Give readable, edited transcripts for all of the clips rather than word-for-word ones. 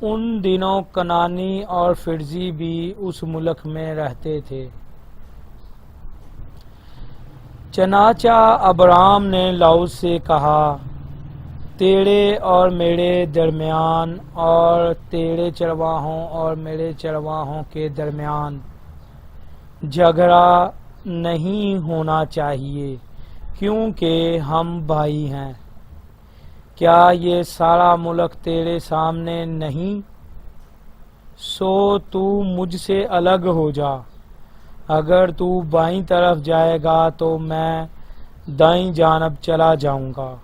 ان دنوں کنانی اور فرزی بھی اس ملک میں رہتے تھے۔ چنانچہ ابرام نے لوط سے کہا، تیرے اور میرے درمیان اور تیرے چرواہوں اور میرے چرواہوں کے درمیان جھگڑا نہیں ہونا چاہیے، کیونکہ ہم بھائی ہیں۔ کیا یہ سارا ملک تیرے سامنے نہیں؟ سو تو مجھ سے الگ ہو جا۔ اگر تو بائیں طرف جائے گا تو میں دائیں جانب چلا جاؤں گا،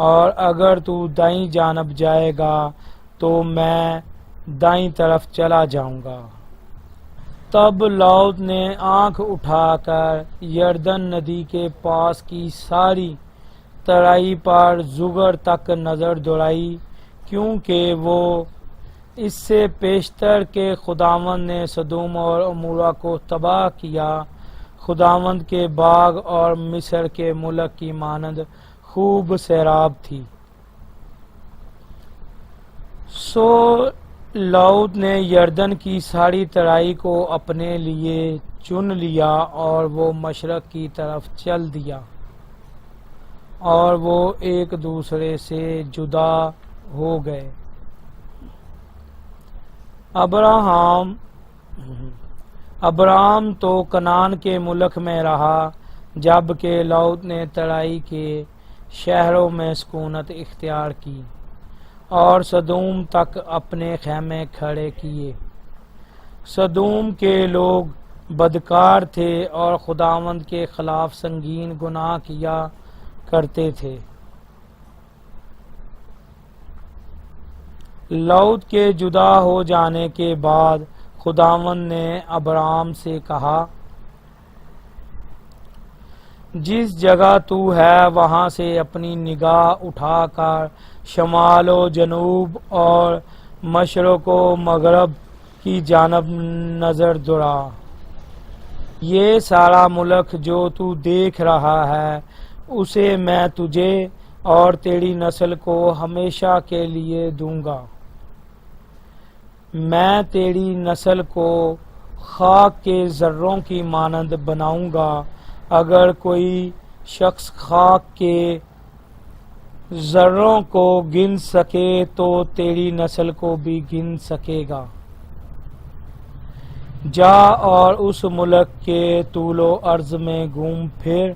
اور اگر تو دائیں جانب جائے گا تو میں دائیں طرف چلا جاؤں گا۔ تب لوط نے آنکھ اٹھا کر یردن ندی کے پاس کی ساری ترائی پر زگر تک نظر دوڑائی، کیونکہ وہ اس سے پیشتر کہ خداوند نے سدوم اور عمورہ کو تباہ کیا، خداوند کے باغ اور مصر کے ملک کی مانند خوب سیراب تھی۔ سو لوط نے یردن کی ساری ترائی کو اپنے لیے چن لیا، اور وہ مشرق کی طرف چل دیا، اور وہ ایک دوسرے سے جدا ہو گئے۔ ابرام تو کنعان کے ملک میں رہا، جبکہ لوط نے ترائی کے شہروں میں سکونت اختیار کی، اور سدوم تک اپنے خیمے کھڑے کیے۔ سدوم کے لوگ بدکار تھے اور خداوند کے خلاف سنگین گناہ کیا کرتے تھے۔ لوط کے جدا ہو جانے کے بعد خداوند نے ابرام سے کہا، جس جگہ تو ہے وہاں سے اپنی نگاہ اٹھا کر شمال و جنوب اور مشرق و مغرب کی جانب نظر دوڑا۔ یہ سارا ملک جو تو دیکھ رہا ہے، اسے میں تجھے اور تیری نسل کو ہمیشہ کے لیے دوں گا۔ میں تیری نسل کو خاک کے ذروں کی مانند بناؤں گا۔ اگر کوئی شخص خاک کے ذروں کو گن سکے تو تیری نسل کو بھی گن سکے گا۔ جا اور اس ملک کے طول و عرض میں گھوم پھر،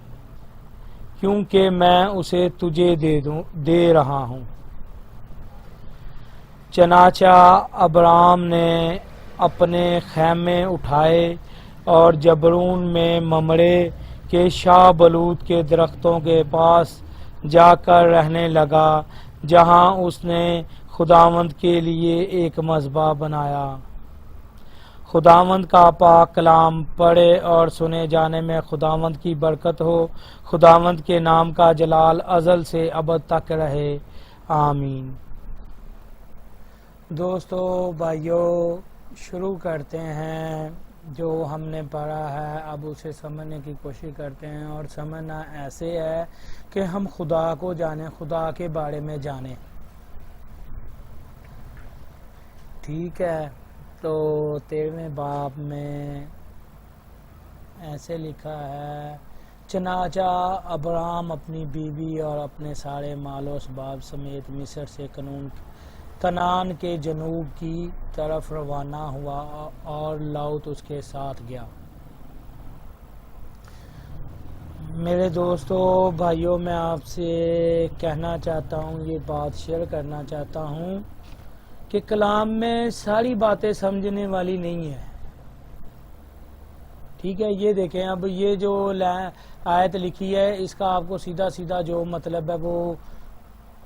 کیونکہ میں اسے تجھے دے رہا ہوں۔ چنانچہ ابرام نے اپنے خیمے اٹھائے اور جبرون میں ممرے کے شاہ بلوط کے درختوں کے پاس جا کر رہنے لگا، جہاں اس نے خداوند کے لیے ایک مذبح بنایا۔ خداوند کا پاک کلام پڑھے اور سنے جانے میں خداوند کی برکت ہو۔ خداوند کے نام کا جلال ازل سے ابد تک رہے، آمین۔ دوستو بھائیو، شروع کرتے ہیں۔ جو ہم نے پڑھا ہے اب اسے سمجھنے کی کوشش کرتے ہیں، اور سمجھنا ایسے ہے کہ ہم خدا کو جانیں، خدا کے بارے میں جانیں۔ ٹھیک ہے، تو 13ویں باب میں ایسے لکھا ہے، چنانچہ ابرام اپنی بیوی اور اپنے سارے مال و اسباب سمیت مصر سے کنعان کے جنوب کی طرف روانہ ہوا، اور لوط اس کے ساتھ گیا۔ میرے دوستو بھائیوں، میں آپ سے کہنا چاہتا ہوں، یہ بات شیئر کرنا چاہتا ہوں کہ کلام میں ساری باتیں سمجھنے والی نہیں ہے۔ ٹھیک ہے، یہ دیکھیں، اب یہ جو آیت لکھی ہے، اس کا آپ کو سیدھا سیدھا جو مطلب ہے، وہ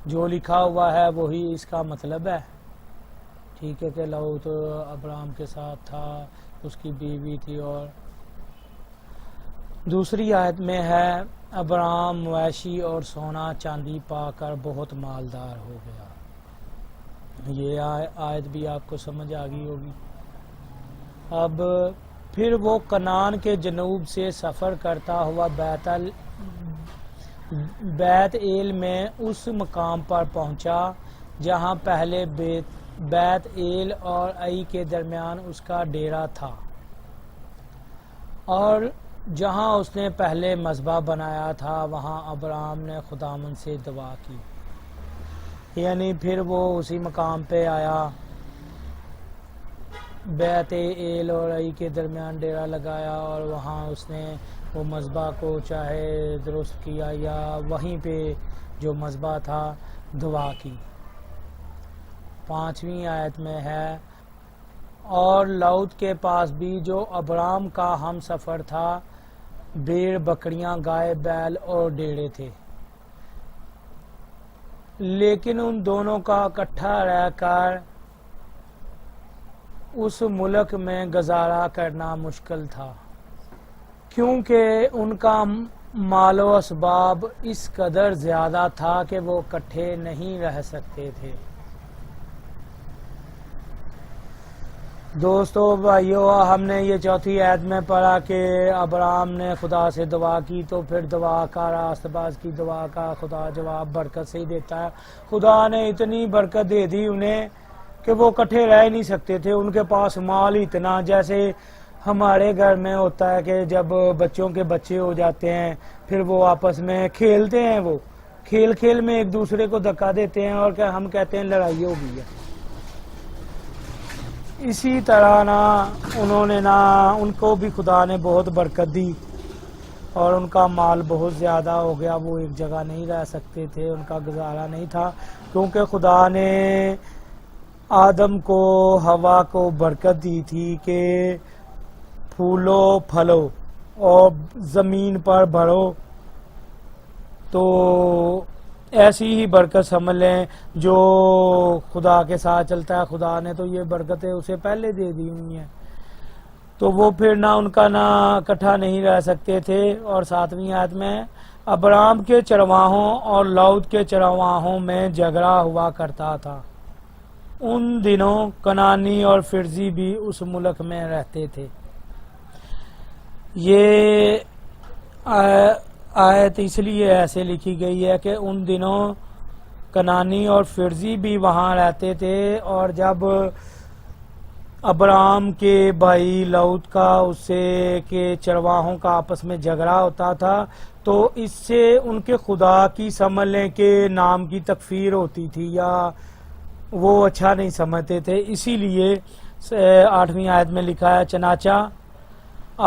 جو لکھا ہوا ہے وہی اس کا مطلب ہے۔ ٹھیک ہے، کہ لوط ابرام کے ساتھ تھا، اس کی بیوی تھی، اور دوسری آیت میں ہے، ابرام مویشی اور سونا چاندی پا کر بہت مالدار ہو گیا۔ یہ آیت بھی آپ کو سمجھ آ گئی ہوگی۔ اب پھر وہ کنعان کے جنوب سے سفر کرتا ہوا بیت ایل میں اس مقام پر پہنچا جہاں پہلے بیت ایل اور ای کے درمیان اس کا ڈیرا تھا، اور جہاں اس نے پہلے مذبح بنایا تھا وہاں ابرام نے خداوند سے دعا کی، یعنی پھر وہ اسی مقام پہ آیا، بیت ایل اور ای کے درمیان ڈیرا لگایا، اور وہاں اس نے وہ مذبح کو چاہے درست کیا یا وہیں پہ جو مذبح تھا دعا کی۔ 5ویں آیت میں ہے، اور لوط کے پاس بھی جو ابرام کا ہم سفر تھا بھیڑ بکریاں گائے بیل اور ڈیرے تھے، لیکن ان دونوں کا اکٹھا رہ کر اس ملک میں گزارا کرنا مشکل تھا، کیونکہ ان کا مال و اسباب اس قدر زیادہ تھا کہ وہ اکٹھے نہیں رہ سکتے تھے۔ دوستو بھائیو، ہم نے یہ 4تھی آیت میں پڑھا کہ ابرام نے خدا سے دعا کی، تو پھر دعا کا راست باز کی دعا کا خدا جواب برکت سے ہی دیتا ہے۔ خدا نے اتنی برکت دے دی انہیں کہ وہ اکٹھے رہ نہیں سکتے تھے، ان کے پاس مال اتنا، جیسے ہمارے گھر میں ہوتا ہے کہ جب بچوں کے بچے ہو جاتے ہیں پھر وہ آپس میں کھیلتے ہیں، وہ کھیل میں ایک دوسرے کو دھکا دیتے ہیں اور ہم کہتے ہیں لڑائی ہو گئی ہے۔ اسی طرح ان کو بھی خدا نے بہت برکت دی اور ان کا مال بہت زیادہ ہو گیا، وہ ایک جگہ نہیں رہ سکتے تھے، ان کا گزارا نہیں تھا، کیونکہ خدا نے آدم کو ہوا کو برکت دی تھی کہ پھولو پھلو اور زمین پر بھرو، تو ایسی ہی برکت سمجھ لیں جو خدا کے ساتھ چلتا ہے۔ خدا نے تو یہ برکتیں اسے پہلے دے دی ہوئی ہیں، تو وہ پھر ان کا اکٹھا نہیں رہ سکتے تھے۔ اور 7ویں آیت میں، ابرام کے چرواہوں اور لوط کے چرواہوں میں جھگڑا ہوا کرتا تھا، ان دنوں کنانی اور فرزی بھی اس ملک میں رہتے تھے۔ یہ آیت اس لیے ایسے لکھی گئی ہے کہ ان دنوں کنانی اور فرزی بھی وہاں رہتے تھے، اور جب ابرام کے بھائی لوط کا اس سے کے چرواہوں کا آپس میں جھگڑا ہوتا تھا تو اس سے ان کے خدا کی سمجھ لیں کہ نام کی تکفیر ہوتی تھی یا وہ اچھا نہیں سمجھتے تھے، اسی لیے 8ویں آیت میں لکھا ہے، چنانچہ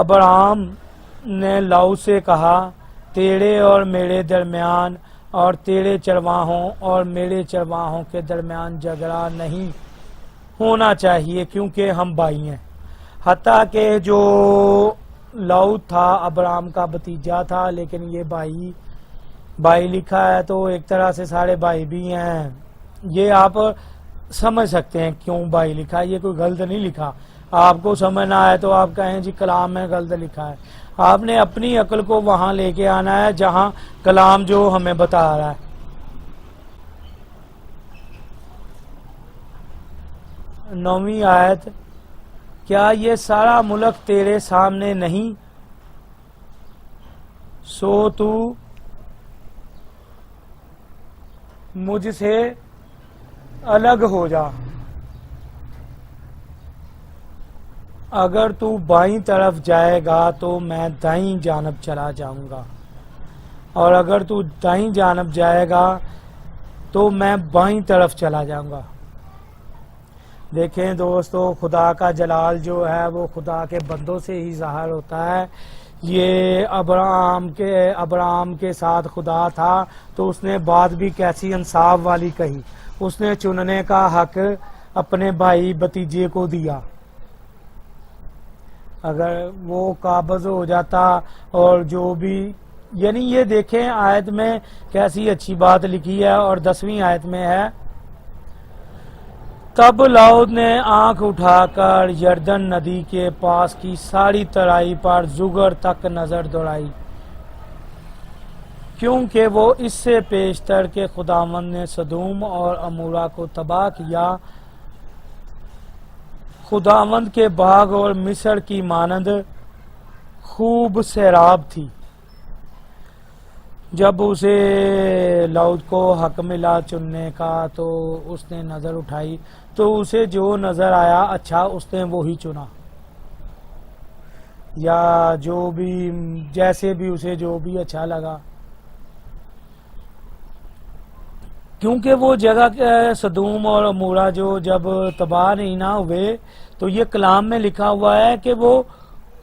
ابرام نے لوط سے کہا، تیرے اور میرے درمیان اور تیرے چرواہوں اور میرے چرواہوں کے درمیان جھگڑا نہیں ہونا چاہیے کیونکہ ہم بھائی ہیں۔ حتیٰ کہ جو لوط تھا ابرام کا بھتیجا تھا، لیکن یہ بھائی لکھا ہے تو ایک طرح سے سارے بھائی بھی ہیں، یہ آپ سمجھ سکتے ہیں کیوں بھائی لکھا ہے، یہ کوئی غلط نہیں لکھا۔ آپ کو سمجھنا ہے تو آپ کہیں جی کلام میں غلط لکھا ہے، آپ نے اپنی عقل کو وہاں لے کے آنا ہے جہاں کلام جو ہمیں بتا رہا ہے۔ 9ویں آیت، کیا یہ سارا ملک تیرے سامنے نہیں؟ سو تو مجھ سے الگ ہو جا، اگر تو بائیں طرف جائے گا تو میں دائیں جانب چلا جاؤں گا، اور اگر تو دائیں جانب جائے گا تو میں بائیں طرف چلا جاؤں گا۔ دیکھیں دوستو، خدا کا جلال جو ہے وہ خدا کے بندوں سے ہی ظاہر ہوتا ہے۔ یہ ابرام کے ساتھ خدا تھا تو اس نے بات بھی کیسی انصاف والی کہی، اس نے چننے کا حق اپنے بھائی بھتیجے کو دیا۔ اگر وہ قابض ہو جاتا اور جو بھی، یعنی یہ دیکھیں آیت میں کیسی اچھی بات لکھی ہے۔ اور 10ویں آیت میں ہے، تب لوط نے آنکھ اٹھا کر یردن ندی کے پاس کی ساری ترائی پر زگر تک نظر دوڑائی، کیونکہ وہ اس سے پیشتر کے خداوند نے سدوم اور عمورہ کو تباہ کیا، خداوند کے باغ اور مصر کی مانند خوب سیراب تھی۔ جب اسے لوط کو حق ملا چننے کا تو اس نے نظر اٹھائی تو اسے جو نظر آیا اچھا اس نے وہی چنا، یا جو بھی جیسے بھی اسے جو بھی اچھا لگا، کیونکہ وہ جگہ سدوم اور عمورہ جو جب تباہ نہیں نہ ہوئے تو یہ کلام میں لکھا ہوا ہے کہ وہ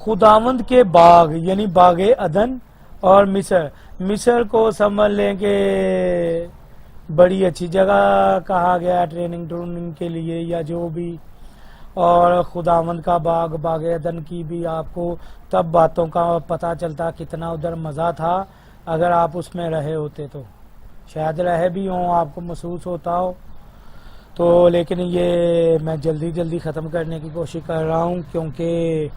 خداوند کے باغ یعنی باغ عدن اور مصر کو سمجھ لیں کہ بڑی اچھی جگہ کہا گیا ٹریننگ کے لیے یا جو بھی، اور خداوند کا باغ باغ عدن کی بھی آپ کو تب باتوں کا پتہ چلتا کتنا ادھر مزہ تھا اگر آپ اس میں رہے ہوتے تو، شاید رہے بھی ہوں آپ کو محسوس ہوتا ہو تو، لیکن یہ میں جلدی ختم کرنے کی کوشش کر رہا ہوں کیونکہ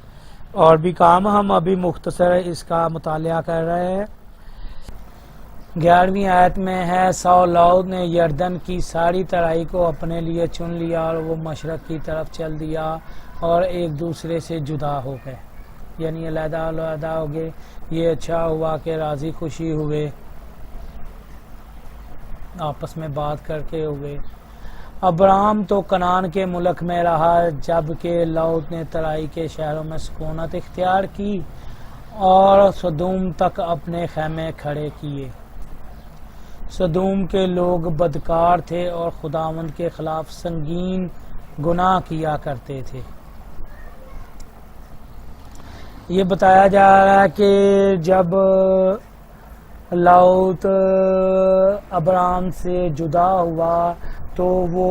اور بھی کام، ہم ابھی مختصر اس کا مطالعہ کر رہے ہیں۔ 11ویں آیت میں ہے لوط نے یردن کی ساری ترائی کو اپنے لیے چن لیا اور وہ مشرق کی طرف چل دیا اور ایک دوسرے سے جدا ہو گئے، یعنی علیحدہ ہو گئے۔ یہ اچھا ہوا کہ راضی خوشی ہوئے، آپس میں بات کر کے ہوئے۔ ابرام تو کنعان کے ملک میں رہا جبکہ لوط نے ترائی کے شہروں میں سکونت اختیار کی اور سدوم تک اپنے خیمے کھڑے کیے۔ سدوم کے لوگ بدکار تھے اور خداوند کے خلاف سنگین گناہ کیا کرتے تھے۔ یہ بتایا جا رہا ہے کہ جب لوط ابرام سے جدا ہوا تو وہ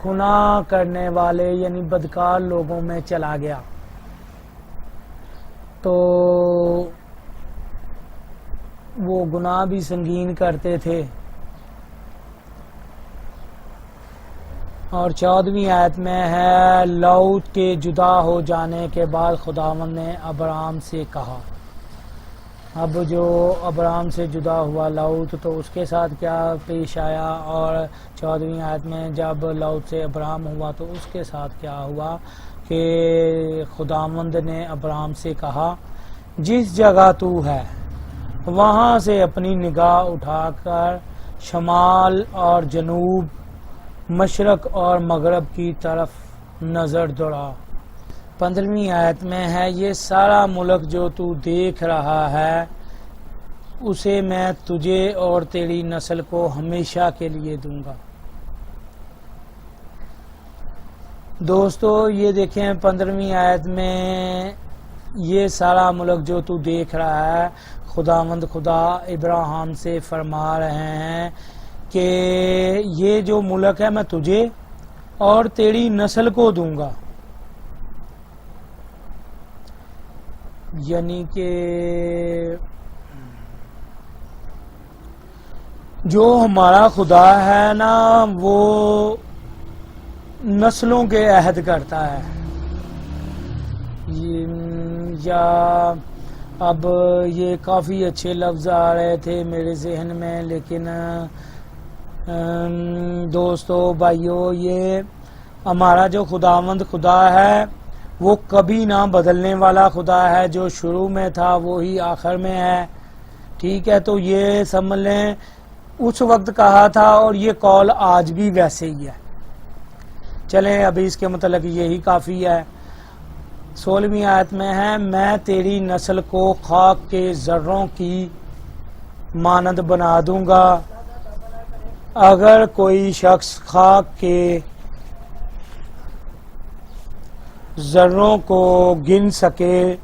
گناہ کرنے والے یعنی بدکار لوگوں میں چلا گیا، تو وہ گناہ بھی سنگین کرتے تھے۔ اور 14ویں آیت میں ہے لوط کے جدا ہو جانے کے بعد خداوند نے ابرام سے کہا۔ اب جو ابرام سے جدا ہوا لوط تو اس کے ساتھ کیا پیش آیا، اور 14ویں آیت میں جب لوط سے ابرام ہوا تو اس کے ساتھ کیا ہوا کہ خداوند نے ابرام سے کہا جس جگہ تو ہے وہاں سے اپنی نگاہ اٹھا کر شمال اور جنوب، مشرق اور مغرب کی طرف نظر دوڑا۔ 15ویں آیت میں ہے یہ سارا ملک جو تو دیکھ رہا ہے اسے میں تجھے اور تیری نسل کو ہمیشہ کے لیے دوں گا۔ دوستو یہ دیکھیں 15ویں آیت میں یہ سارا ملک جو تو دیکھ رہا ہے خداوند خدا ابراہیم سے فرما رہے ہیں کہ یہ جو ملک ہے میں تجھے اور تیری نسل کو دوں گا، یعنی کہ جو ہمارا خدا ہے نا وہ نسلوں کے عہد کرتا ہے، یا اب یہ کافی اچھے لفظ آ رہے تھے میرے ذہن میں، لیکن دوستو بھائیو یہ ہمارا جو خداوند خدا ہے وہ کبھی نہ بدلنے والا خدا ہے، جو شروع میں تھا وہی آخر میں ہے، ٹھیک ہے؟ تو یہ سمجھ لیں اس وقت کہا تھا اور یہ قول آج بھی ویسے ہی ہے۔ چلیں ابھی اس کے متعلق یہی کافی ہے۔ 16ویں آیت میں ہے میں تیری نسل کو خاک کے ذروں کی مانند بنا دوں گا، اگر کوئی شخص خاک کے ذروں کو گن سکے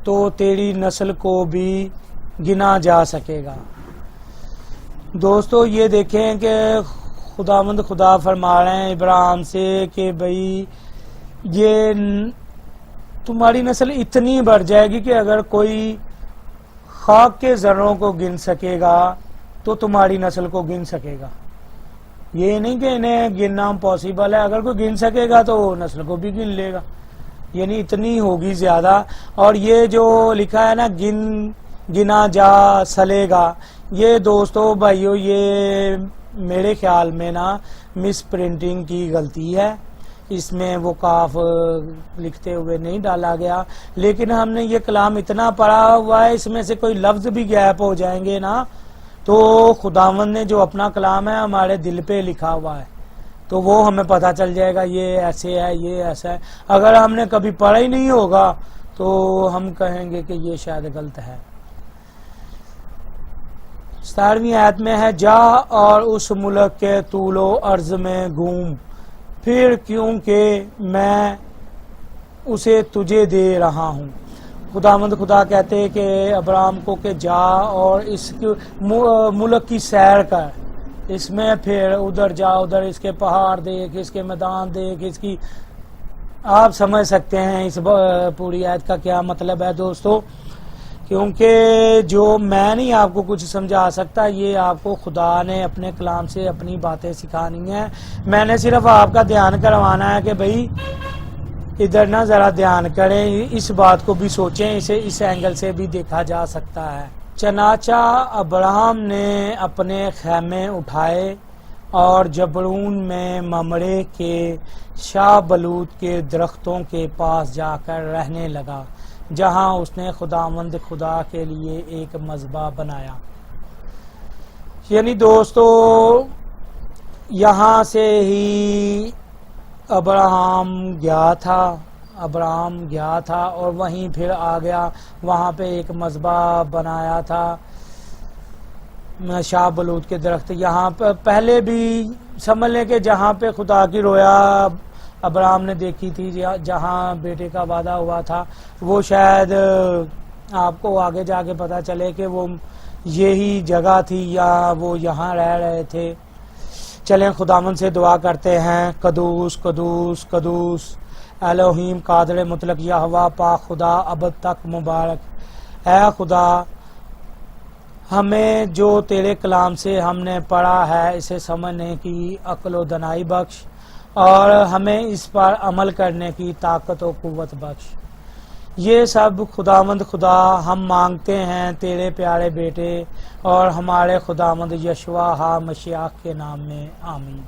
تو تیری نسل کو بھی گنا جا سکے گا۔ دوستو یہ دیکھیں کہ خداوند خدا فرما رہے ہیں ابراہیم سے کہ بھئی یہ تمہاری نسل اتنی بڑھ جائے گی کہ اگر کوئی خاک کے ذروں کو گن سکے گا تو تمہاری نسل کو گن سکے گا۔ یہ نہیں کہ انہیں گننا پاسبل ہے، اگر کوئی گن سکے گا تو نسل کو بھی گن لے گا، یعنی اتنی ہوگی زیادہ۔ اور یہ جو لکھا ہے نا گنا جا سلے گا، یہ دوستو بھائیو یہ میرے خیال میں نا مس پرنٹنگ کی غلطی ہے، اس میں وہ کاف لکھتے ہوئے نہیں ڈالا گیا، لیکن ہم نے یہ کلام اتنا پڑھا ہوا ہے، اس میں سے کوئی لفظ بھی غائب ہو جائیں گے نا تو خداوند نے جو اپنا کلام ہے ہمارے دل پہ لکھا ہوا ہے، تو وہ ہمیں پتہ چل جائے گا یہ ایسے ہے، یہ ایسا ہے۔ اگر ہم نے کبھی پڑھا ہی نہیں ہوگا تو ہم کہیں گے کہ یہ شاید غلط ہے۔ 17ویں آیت میں ہے، جا اور اس ملک کے طول و عرض میں گھوم پھر، کیونکہ میں اسے تجھے دے رہا ہوں۔ خداوند خدا کہتے کہ ابراہیم کو کہ جا اور اس ملک کی سیر کر، اس میں پھر ادھر جا، ادھر اس کے پہاڑ دیکھ، اس کے میدان دیکھ، اس کی آپ سمجھ سکتے ہیں اس پوری آیت کا کیا مطلب ہے دوستو، کیونکہ جو میں نہیں آپ کو کچھ سمجھا سکتا، یہ آپ کو خدا نے اپنے کلام سے اپنی باتیں سکھانی ہیں۔ میں نے صرف آپ کا دھیان کروانا ہے کہ بھئی ادھر نہ ذرا دھیان کریں، اس بات کو بھی سوچیں، اسے اس اینگل سے بھی دیکھا جا سکتا ہے۔ چنانچہ ابراہیم نے اپنے خیمے اٹھائے اور جبرون میں ممرے کے شاہ بلوت کے درختوں کے پاس جا کر رہنے لگا، جہاں اس نے خداوند خدا کے لیے ایک مذبح بنایا۔ یعنی دوستو یہاں سے ہی ابراہیم گیا تھا اور وہیں پھر آ گیا، وہاں پہ ایک مذبح بنایا تھا شاہ بلوت کے درخت۔ یہاں پہ پہلے بھی سمجھ لیں کہ جہاں پہ خدا کی رویا ابراہیم نے دیکھی تھی، جہاں بیٹے کا وعدہ ہوا تھا، وہ شاید آپ کو آگے جا کے پتا چلے کہ وہ یہی جگہ تھی یا وہ یہاں رہ رہے تھے۔ چلیں خداوند سے دعا کرتے ہیں۔ قدوس قدوس قدوس الوہیم قادر مطلق یہوہ پاک خدا ابد تک مبارک۔ اے خدا، ہمیں جو تیرے کلام سے ہم نے پڑھا ہے اسے سمجھنے کی عقل و دانائی بخش، اور ہمیں اس پر عمل کرنے کی طاقت و قوت بخش۔ یہ سب خداوند خدا ہم مانگتے ہیں تیرے پیارے بیٹے اور ہمارے خداوند یشوع ہا مسیح کے نام میں، آمین۔